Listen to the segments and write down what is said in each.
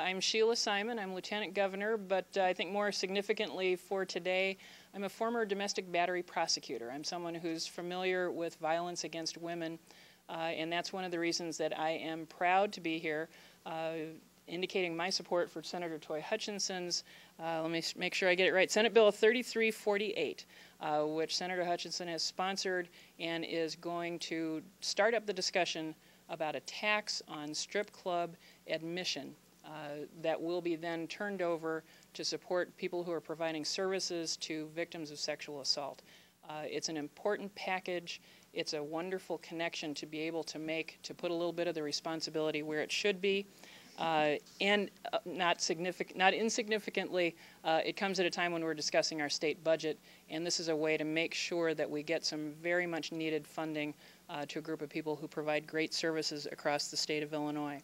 I'm Sheila Simon. I'm Lieutenant Governor, but I think more significantly for today, I'm a former domestic battery prosecutor. I'm someone who's familiar with violence against women, and that's one of the reasons that I am proud to be here, indicating my support for Senator Toi Hutchinson's, let me make sure I get it right, Senate Bill 3348, which Senator Hutchinson has sponsored and is going to start up the discussion about a tax on strip club admission that will be then turned over to support people who are providing services to victims of sexual assault. It's an important package. It's a wonderful connection to be able to put a little bit of the responsibility where it should be. And not insignificantly, it comes at a time when we're discussing our state budget, and this is a way to make sure that we get some very much needed funding to a group of people who provide great services across the state of Illinois.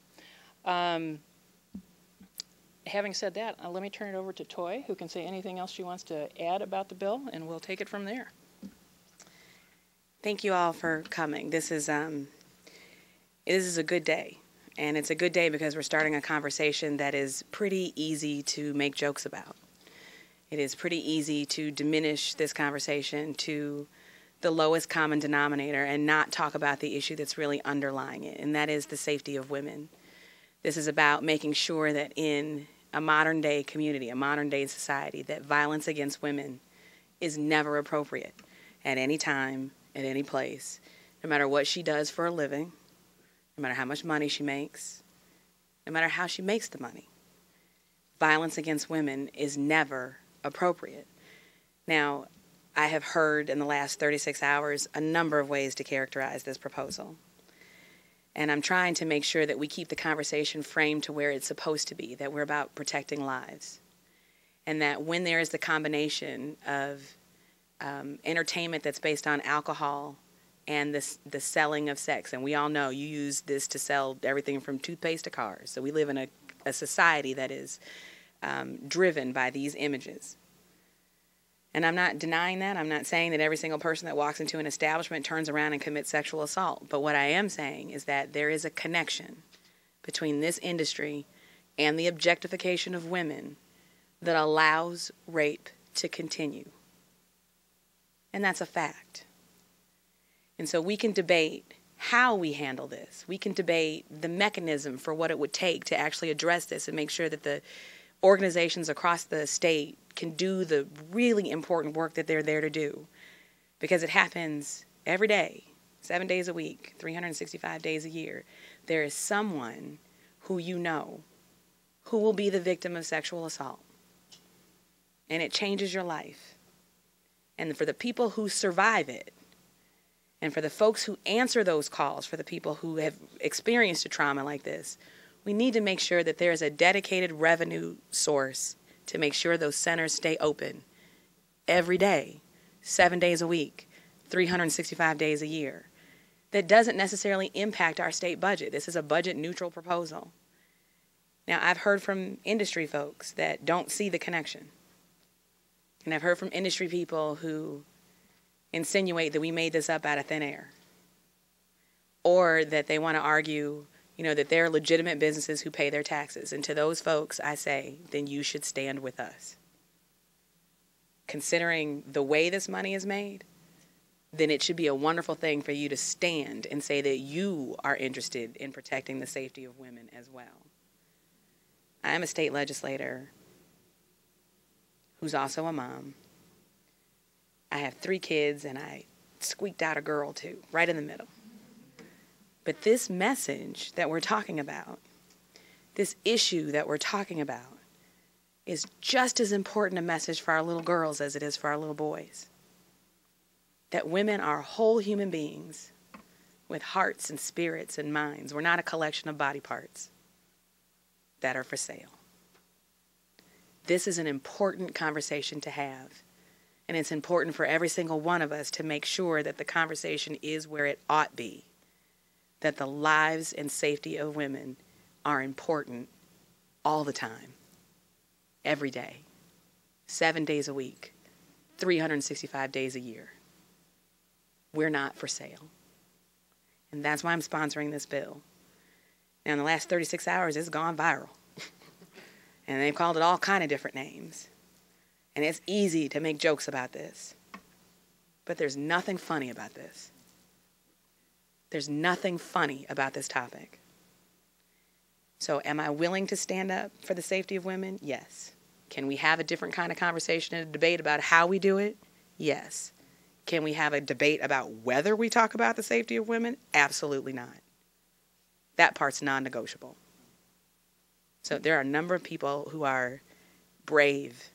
Having said that, let me turn it over to Toi, who can say anything else she wants to add about the bill, and we'll take it from there. Thank you all for coming. This is a good day. And it's a good day because we're starting a conversation that is pretty easy to make jokes about. It is pretty easy to diminish this conversation to the lowest common denominator and not talk about the issue that's really underlying it, and that is the safety of women. This is about making sure that in a modern day community, a modern day society, that violence against women is never appropriate at any time, at any place, no matter what she does for a living, no matter how much money she makes, no matter how she makes the money. Violence against women is never appropriate. Now, I have heard in the last 36 hours a number of ways to characterize this proposal. And I'm trying to make sure that we keep the conversation framed to where it's supposed to be, that we're about protecting lives. And that when there is the combination of entertainment that's based on alcohol and the selling of sex, and we all know you use this to sell everything from toothpaste to cars. So we live in a society that is driven by these images. And I'm not denying that. I'm not saying that every single person that walks into an establishment turns around and commits sexual assault. But what I am saying is that there is a connection between this industry and the objectification of women that allows rape to continue. And that's a fact. And so we can debate how we handle this. We can debate the mechanism for what it would take to actually address this and make sure that the organizations across the state can do the really important work that they're there to do. Because it happens every day, 7 days a week, 365 days a year. There is someone who you know who will be the victim of sexual assault. And it changes your life. And for the people who survive it, and for the folks who answer those calls, for the people who have experienced a trauma like this, we need to make sure that there is a dedicated revenue source to make sure those centers stay open every day, 7 days a week, 365 days a year. That doesn't necessarily impact our state budget. This is a budget-neutral proposal. Now, I've heard from industry folks that don't see the connection. And I've heard from industry people who insinuate that we made this up out of thin air, or that they want to argue, that there are legitimate businesses who pay their taxes. And to those folks, I say, then you should stand with us. Considering the way this money is made, then it should be a wonderful thing for you to stand and say that you are interested in protecting the safety of women as well. I am a state legislator who's also a mom. I have 3 kids, and I squeaked out a girl, too, right in the middle. But this message that we're talking about, this issue that we're talking about, is just as important a message for our little girls as it is for our little boys. That women are whole human beings with hearts and spirits and minds. We're not a collection of body parts that are for sale. This is an important conversation to have. And it's important for every single one of us to make sure that the conversation is where it ought be, that the lives and safety of women are important all the time, every day, 7 days a week, 365 days a year. We're not for sale. And that's why I'm sponsoring this bill. Now, in the last 36 hours, it's gone viral. And they've called it all kind of different names. And it's easy to make jokes about this. But there's nothing funny about this. There's nothing funny about this topic. So am I willing to stand up for the safety of women? Yes. Can we have a different kind of conversation and a debate about how we do it? Yes. Can we have a debate about whether we talk about the safety of women? Absolutely not. That part's non-negotiable. So there are a number of people who are brave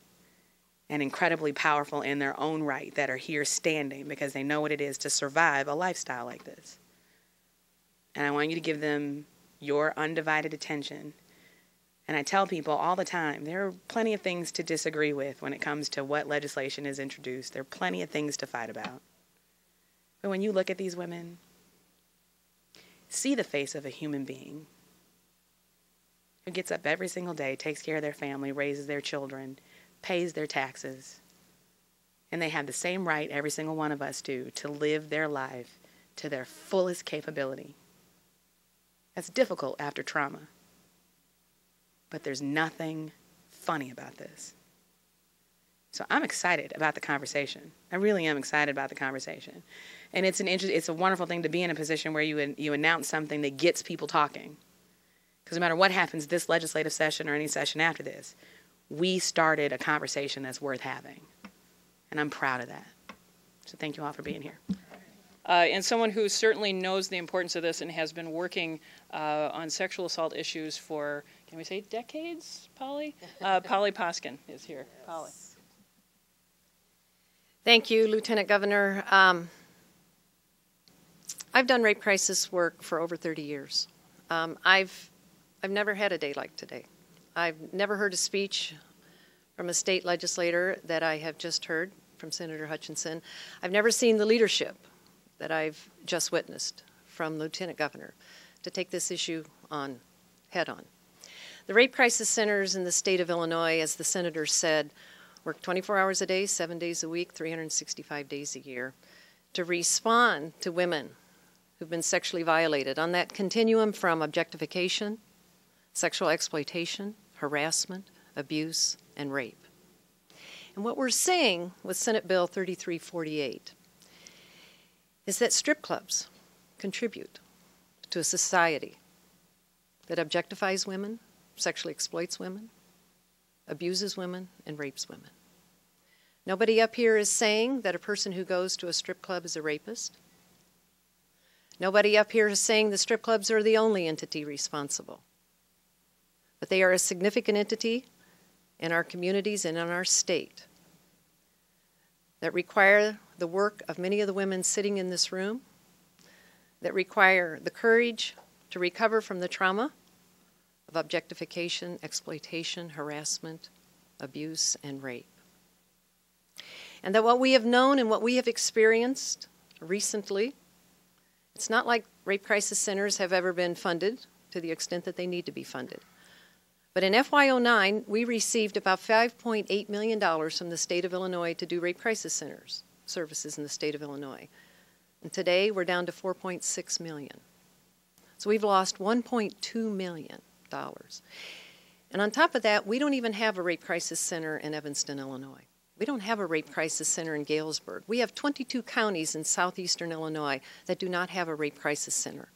and incredibly powerful in their own right that are here standing because they know what it is to survive a lifestyle like this. And I want you to give them your undivided attention. And I tell people all the time, there are plenty of things to disagree with when it comes to what legislation is introduced. There are plenty of things to fight about. But when you look at these women, see the face of a human being who gets up every single day, takes care of their family, raises their children, pays their taxes, and they have the same right every single one of us do to live their life to their fullest capability. That's difficult after trauma. But there's nothing funny about this. So I'm excited about the conversation. I really am excited about the conversation. And it's a wonderful thing to be in a position where you announce something that gets people talking. Because no matter what happens this legislative session or any session after this, we started a conversation that's worth having. And I'm proud of that. So thank you all for being here. And someone who certainly knows the importance of this and has been working on sexual assault issues for, can we say decades, Polly? Polly Poskin is here. Yes. Polly. Thank you, Lieutenant Governor. I've done rape crisis work for over 30 years. I've never had a day like today. I've never heard a speech from a state legislator that I have just heard from Senator Hutchinson. I've never seen the leadership that I've just witnessed from Lieutenant Governor to take this issue on head on. The rape crisis centers in the state of Illinois, as the senator said, work 24 hours a day, 7 days a week, 365 days a year to respond to women who've been sexually violated on that continuum from objectification, sexual exploitation, harassment, abuse, and rape. And what we're saying with Senate Bill 3348 is that strip clubs contribute to a society that objectifies women, sexually exploits women, abuses women, and rapes women. Nobody up here is saying that a person who goes to a strip club is a rapist. Nobody up here is saying the strip clubs are the only entity responsible. But they are a significant entity in our communities and in our state that require the work of many of the women sitting in this room, that require the courage to recover from the trauma of objectification, exploitation, harassment, abuse, and rape. And that what we have known and what we have experienced recently, it's not like rape crisis centers have ever been funded to the extent that they need to be funded. But in FY09, we received about $5.8 million from the state of Illinois to do rape crisis centers services in the state of Illinois. And today, we're down to $4.6 million. So we've lost $1.2 million. And on top of that, we don't even have a rape crisis center in Evanston, Illinois. We don't have a rape crisis center in Galesburg. We have 22 counties in southeastern Illinois that do not have a rape crisis center.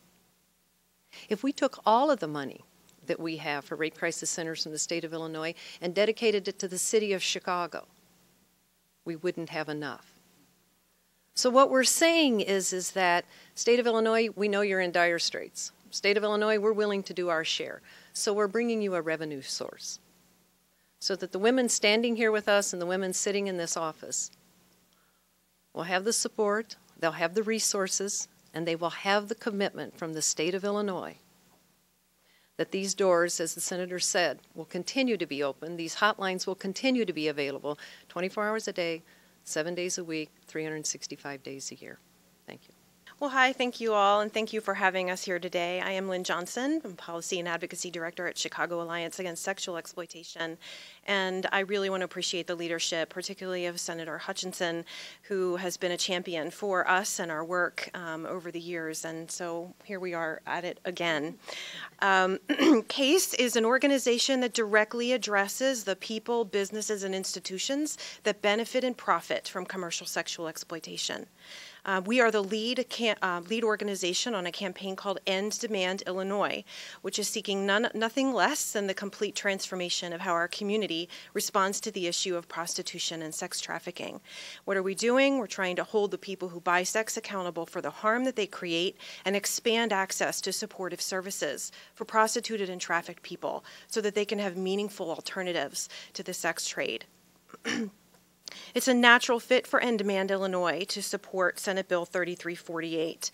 If we took all of the money that we have for rape crisis centers in the state of Illinois and dedicated it to the city of Chicago, we wouldn't have enough. So what we're saying is that state of Illinois, we know you're in dire straits. State of Illinois, we're willing to do our share. So we're bringing you a revenue source so that the women standing here with us and the women sitting in this office will have the support, they'll have the resources, and they will have the commitment from the state of Illinois that these doors, as the senator said, will continue to be open. These hotlines will continue to be available 24 hours a day, 7 days a week, 365 days a year. Thank you. Well, hi, thank you all, and thank you for having us here today. I am Lynn Johnson. I'm Policy and Advocacy Director at Chicago Alliance Against Sexual Exploitation, and I really want to appreciate the leadership, particularly of Senator Hutchinson, who has been a champion for us and our work over the years, and so here we are at it again. CASE is an organization that directly addresses the people, businesses, and institutions that benefit and profit from commercial sexual exploitation. We are the lead organization on a campaign called End Demand Illinois, which is seeking nothing less than the complete transformation of how our community responds to the issue of prostitution and sex trafficking. What are we doing? We're trying to hold the people who buy sex accountable for the harm that they create and expand access to supportive services for prostituted and trafficked people so that they can have meaningful alternatives to the sex trade. It's a natural fit for End Demand Illinois to support Senate Bill 3348.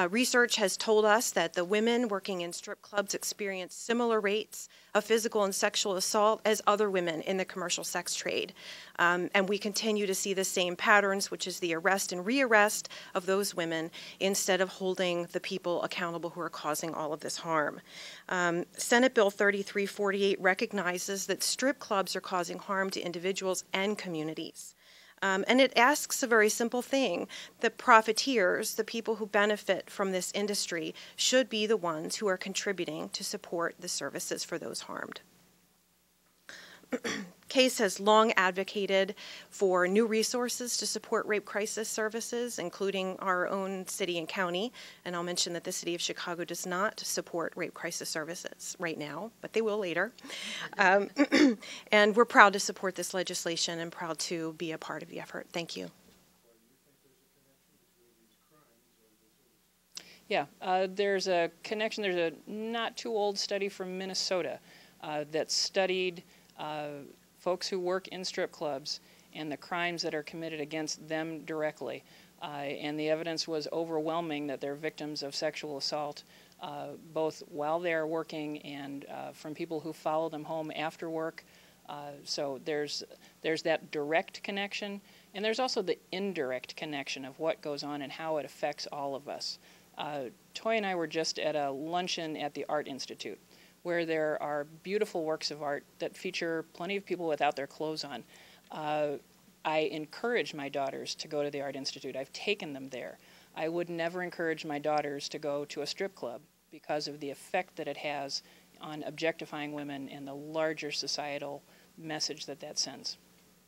Research has told us that the women working in strip clubs experience similar rates of physical and sexual assault as other women in the commercial sex trade. And we continue to see the same patterns, which is the arrest and rearrest of those women instead of holding the people accountable who are causing all of this harm. Senate Bill 3348 recognizes that strip clubs are causing harm to individuals and communities. And it asks a very simple thing. The profiteers, the people who benefit from this industry, should be the ones who are contributing to support the services for those harmed. CASE has long advocated for new resources to support rape crisis services, including our own city and county. And I'll mention that the city of Chicago does not support rape crisis services right now, but they will later. And we're proud to support this legislation and proud to be a part of the effort. Thank you. Yeah, there's a connection. There's a not too old study from Minnesota that studied folks who work in strip clubs and the crimes that are committed against them directly. And the evidence was overwhelming that they're victims of sexual assault, both while they're working and from people who follow them home after work. So there's that direct connection, and there's also the indirect connection of what goes on and how it affects all of us. Toi and I were just at a luncheon at the Art Institute, where there are beautiful works of art that feature plenty of people without their clothes on. I encourage my daughters to go to the Art Institute. I've taken them there. I would never encourage my daughters to go to a strip club because of the effect that it has on objectifying women and the larger societal message that that sends.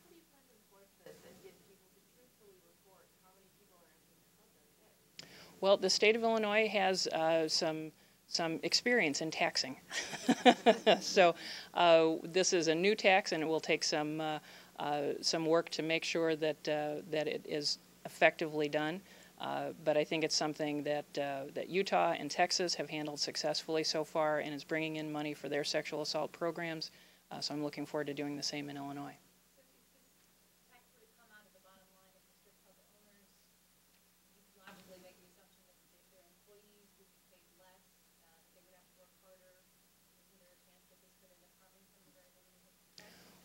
How do you plan to enforce this and get people to truthfully report how many people are entering the club every day? Well, the state of Illinois has some experience in taxing. So this is a new tax, and it will take some work to make sure that it is effectively done. But I think it's something that Utah and Texas have handled successfully so far, and is bringing in money for their sexual assault programs. So I'm looking forward to doing the same in Illinois.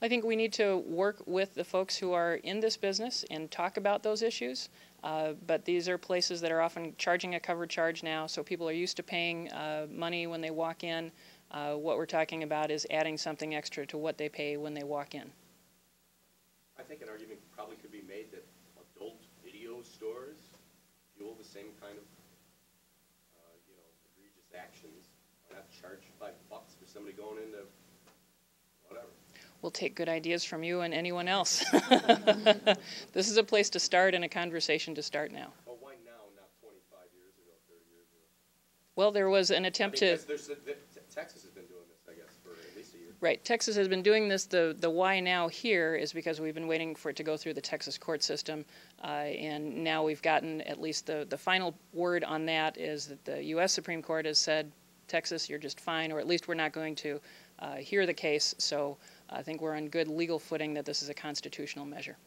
I think we need to work with the folks who are in this business and talk about those issues. But these are places that are often charging a covered charge now, so people are used to paying money when they walk in. What we're talking about is adding something extra to what they pay when they walk in. I think an argument probably could be made that adult video stores fuel the same kind of egregious actions. Why not charge $5 for somebody going into whatever? We'll take good ideas from you and anyone else. This is a place to start and a conversation to start now. Well, why now, not 25 years ago, 30 years ago? Well, there was an attempt to... Texas has been doing this, I guess, for at least a year. Right. Texas has been doing this. The why now here is because we've been waiting for it to go through the Texas court system. And now we've gotten at least the final word on that is that the U.S. Supreme Court has said, Texas, you're just fine, or at least we're not going to hear the case. So I think we're on good legal footing that this is a constitutional measure.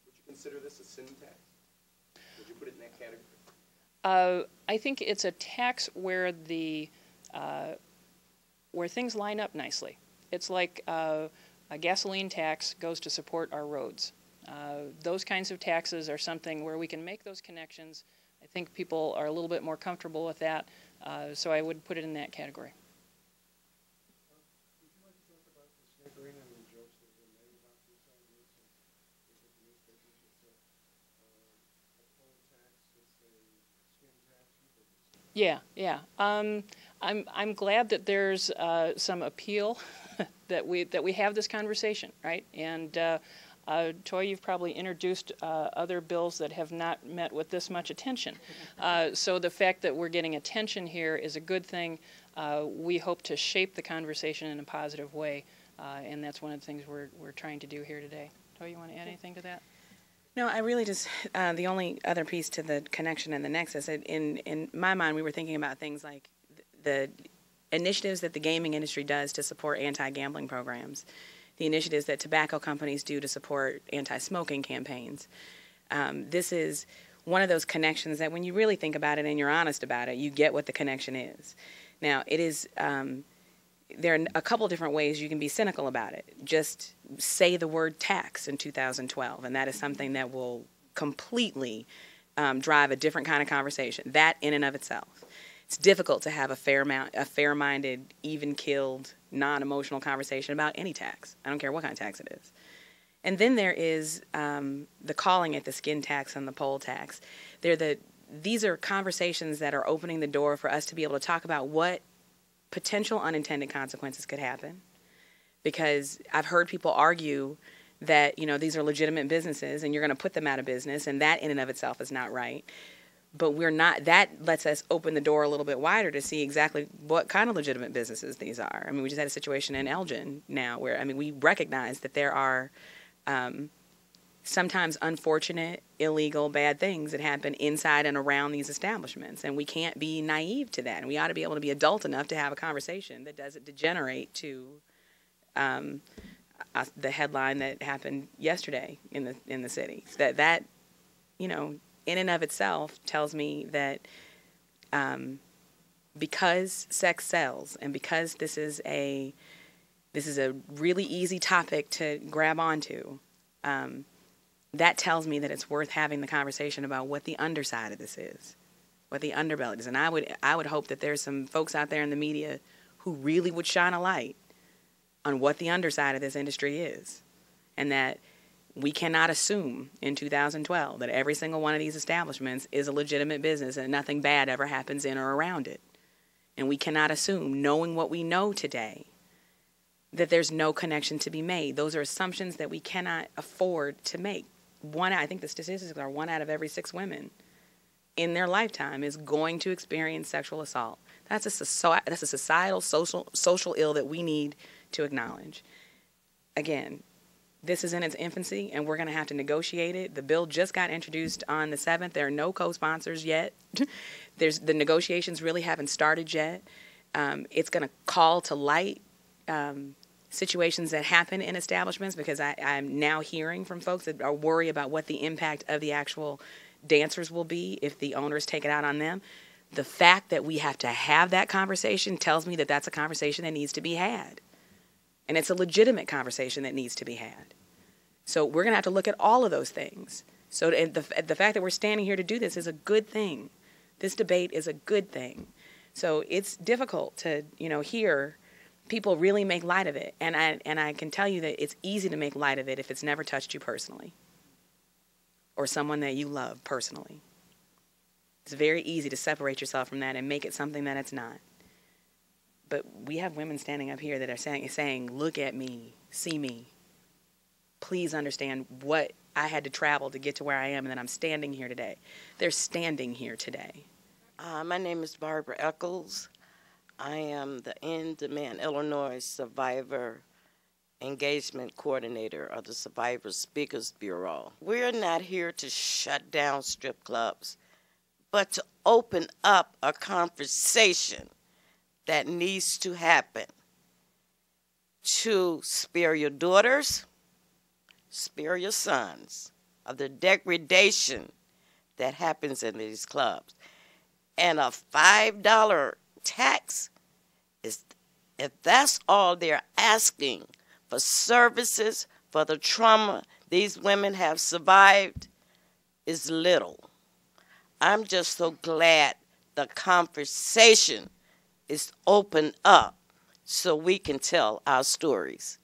Would you consider this a sin tax? Would you put it in that category? I think it's a tax where where things line up nicely. It's like a gasoline tax goes to support our roads. Those kinds of taxes are something where we can make those connections I think people are a little bit more comfortable with that, so I would put it in that category. Would you like to talk about the snickering and the jokes that were made about this on this? And the newspapers, it's a poll tax, it's a skin tax. Yeah, yeah. I'm glad that there's some appeal that we have this conversation, right? And Toi, you've probably introduced other bills that have not met with this much attention. So the fact that we're getting attention here is a good thing. We hope to shape the conversation in a positive way, and that's one of the things we're trying to do here today. Toi, you want to add anything to that? No, I really just, the only other piece to the connection and the nexus, in my mind, we were thinking about things like the initiatives that the gaming industry does to support anti-gambling programs, the initiatives that tobacco companies do to support anti-smoking campaigns. This is one of those connections that when you really think about it and you're honest about it, you get what the connection is. Now, it is, there are a couple different ways you can be cynical about it. Just say the word tax in 2012, and that is something that will completely drive a different kind of conversation. That in and of itself. It's difficult to have a fair-minded, even-keeled, non-emotional conversation about any tax. I don't care what kind of tax it is. And then there is the calling it the skin tax and the poll tax. These are conversations that are opening the door for us to be able to talk about what potential unintended consequences could happen. Because I've heard people argue that, these are legitimate businesses and you're going to put them out of business, and that in and of itself is not right. But we're not, that lets us open the door a little bit wider to see exactly what kind of legitimate businesses these are. I mean, we just had a situation in Elgin now where, we recognize that there are sometimes unfortunate, illegal, bad things that happen inside and around these establishments. And we can't be naive to that. And we ought to be able to be adult enough to have a conversation that doesn't degenerate to the headline that happened yesterday in the city. That in and of itself tells me that because sex sells and because this is a really easy topic to grab onto, that tells me that it's worth having the conversation about what the underside of this is, what the underbelly is. And I would hope that there's some folks out there in the media who really would shine a light on what the underside of this industry is, and that we cannot assume in 2012 that every single one of these establishments is a legitimate business and nothing bad ever happens in or around it. And we cannot assume, knowing what we know today, that there's no connection to be made. Those are assumptions that we cannot afford to make. I think the statistics are 1 out of every 6 women in their lifetime is going to experience sexual assault. That's a societal, social ill that we need to acknowledge. Again, this is in its infancy, and we're going to have to negotiate it. The bill just got introduced on the 7th. There are no co-sponsors yet. The negotiations really haven't started yet. It's going to call to light situations that happen in establishments, because I'm now hearing from folks that are worried about what the impact of the actual dancers will be if the owners take it out on them. The fact that we have to have that conversation tells me that that's a conversation that needs to be had. And it's a legitimate conversation that needs to be had. So we're going to have to look at all of those things. So the fact that we're standing here to do this is a good thing. This debate is a good thing. So it's difficult to, hear people really make light of it. And I can tell you that it's easy to make light of it if it's never touched you personally or someone that you love personally. It's very easy to separate yourself from that and make it something that it's not. But we have women standing up here that are saying, look at me, see me. Please understand what I had to travel to get to where I am, and that I'm standing here today. They're standing here today. My name is Barbara Eccles. I am the In-Demand Illinois Survivor Engagement Coordinator of the Survivor Speakers Bureau. We're not here to shut down strip clubs, but to open up a conversation that needs to happen to spare your daughters, spare your sons of the degradation that happens in these clubs. And a $5 tax, if that's all they're asking for services, for the trauma these women have survived, is little. I'm just so glad the conversation is opened up so we can tell our stories.